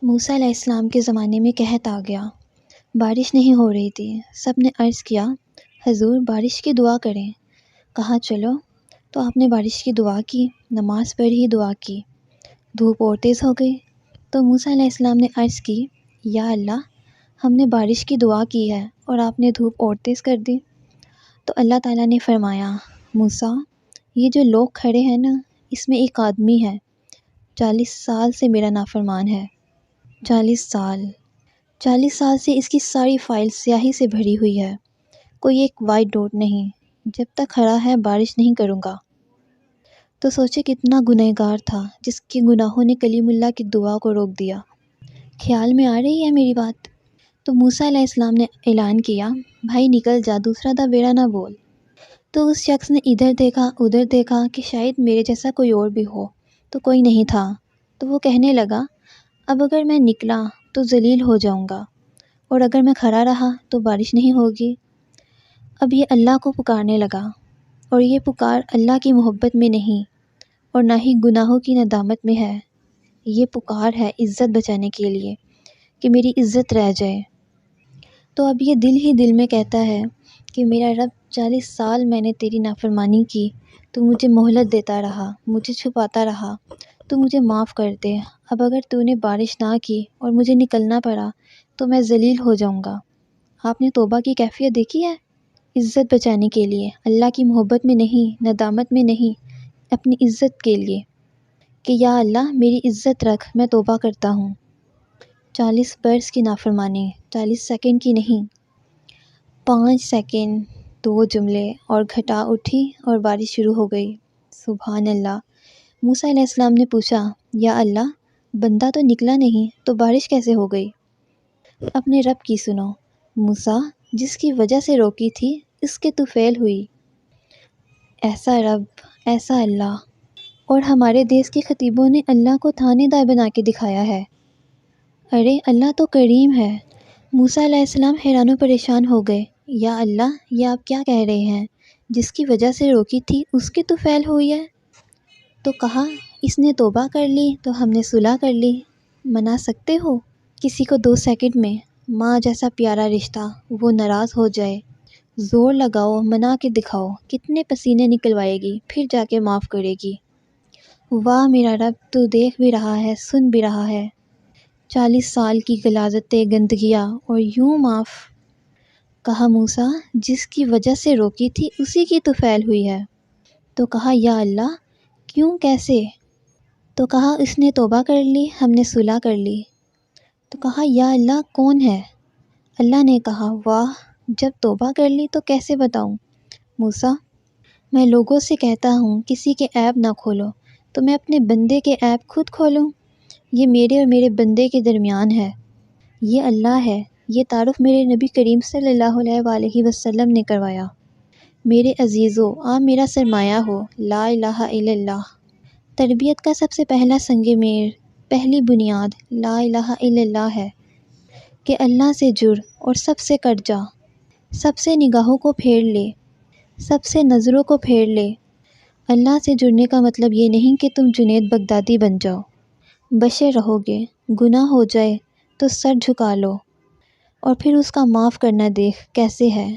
موسیٰ علیہ السلام کے زمانے میں قحط آ گیا، بارش نہیں ہو رہی تھی۔ سب نے عرض کیا حضور بارش کی دعا کریں۔ کہا چلو، تو آپ نے بارش کی دعا کی، نماز پڑھی، دعا کی، دھوپ اور تیز ہو گئی۔ تو موسیٰ علیہ السلام نے عرض کی یا اللہ ہم نے بارش کی دعا کی ہے اور آپ نے دھوپ اور تیز کر دی۔ تو اللہ تعالیٰ نے فرمایا موسیٰ یہ جو لوگ کھڑے ہیں نا، اس میں ایک آدمی ہے 40 سال سے میرا نافرمان ہے۔ 40 سال سے اس کی ساری فائل سیاہی سے بھری ہوئی ہے، کوئی ایک وائٹ ڈاٹ نہیں۔ جب تک کھڑا ہے بارش نہیں کروں گا۔ تو سوچے کتنا گنہگار تھا جس کے گناہوں نے کلیم اللہ کی دعا کو روک دیا۔ خیال میں آ رہی ہے میری بات؟ تو موسیٰ علیہ السلام نے اعلان کیا بھائی نکل جا، دوسرا دا بیڑا نہ بول۔ تو اس شخص نے ادھر دیکھا ادھر دیکھا کہ شاید میرے جیسا کوئی اور بھی ہو، تو کوئی نہیں تھا۔ تو وہ کہنے لگا اب اگر میں نکلا تو ذلیل ہو جاؤں گا، اور اگر میں کھڑا رہا تو بارش نہیں ہوگی۔ اب یہ اللہ کو پکارنے لگا، اور یہ پکار اللہ کی محبت میں نہیں اور نہ ہی گناہوں کی ندامت میں ہے، یہ پکار ہے عزت بچانے کے لیے کہ میری عزت رہ جائے۔ تو اب یہ دل ہی دل میں کہتا ہے کہ میرا رب 40 سال میں نے تیری نافرمانی کی، تو مجھے مہلت دیتا رہا، مجھے چھپاتا رہا، تو مجھے معاف کر دے۔ اب اگر تو نے بارش نہ کی اور مجھے نکلنا پڑا تو میں ذلیل ہو جاؤں گا۔ آپ نے توبہ کی کیفیت دیکھی ہے؟ عزت بچانے کے لیے، اللہ کی محبت میں نہیں، ندامت میں نہیں، اپنی عزت کے لیے کہ یا اللہ میری عزت رکھ، میں توبہ کرتا ہوں۔ 40 برس کی نافرمانی، 40 سیکنڈ کی نہیں، 5 سیکنڈ، 2 جملے اور گھٹا اٹھی اور بارش شروع ہو گئی۔ سبحان اللہ۔ موسیٰ علیہ السلام نے پوچھا یا اللہ بندہ تو نکلا نہیں تو بارش کیسے ہو گئی؟ اپنے رب کی سنو، موسیٰ جس کی وجہ سے روکی تھی اس کے طفیل ہوئی۔ ایسا رب، ایسا اللہ۔ اور ہمارے دیس کے خطیبوں نے اللہ کو تھانے دار بنا کے دکھایا ہے۔ ارے اللہ تو کریم ہے۔ موسیٰ علیہ السلام حیران و پریشان ہو گئے، یا اللہ یہ آپ کیا کہہ رہے ہیں؟ جس کی وجہ سے روکی تھی اس کی طفیل ہوئی ہے؟ تو کہا اس نے توبہ کر لی تو ہم نے صلح کر لی۔ منا سکتے ہو کسی کو 2 سیکنڈ میں؟ ماں جیسا پیارا رشتہ، وہ ناراض ہو جائے، زور لگاؤ، منا کے دکھاؤ، کتنے پسینے نکلوائے گی، پھر جا کے معاف کرے گی۔ واہ میرا رب، تو دیکھ بھی رہا ہے، سن بھی رہا ہے۔ 40 سال کی غلاظتیں، گندگیاں، اور یوں معاف۔ کہا موسیٰ جس کی وجہ سے روکی تھی اسی کی طفیل ہوئی ہے۔ تو کہا یا اللہ کیوں، کیسے؟ تو کہا اس نے توبہ کر لی، ہم نے صلح کر لی۔ تو کہا یا اللہ کون ہے؟ اللہ نے کہا واہ، جب توبہ کر لی تو کیسے بتاؤں؟ موسیٰ میں لوگوں سے کہتا ہوں کسی کے عیب نہ کھولو، تو میں اپنے بندے کے عیب خود کھولوں؟ یہ میرے اور میرے بندے کے درمیان ہے، یہ اللہ ہے۔ یہ تعارف میرے نبی کریم صلی اللہ علیہ وآلہ وسلم نے کروایا۔ میرے عزیزو آپ میرا سرمایہ ہو، لا الہ الا اللہ۔ تربیت کا سب سے پہلا سنگ میر، پہلی بنیاد لا الہ الا اللہ ہے کہ اللہ سے جڑ اور سب سے کٹ جا، سب سے نگاہوں کو پھیر لے، سب سے نظروں کو پھیر لے۔ اللہ سے جڑنے کا مطلب یہ نہیں کہ تم جنید بغدادی بن جاؤ، بشر رہو گے، گناہ ہو جائے تو سر جھکا لو اور پھر اس کا معاف کرنا دیکھ کیسے ہے۔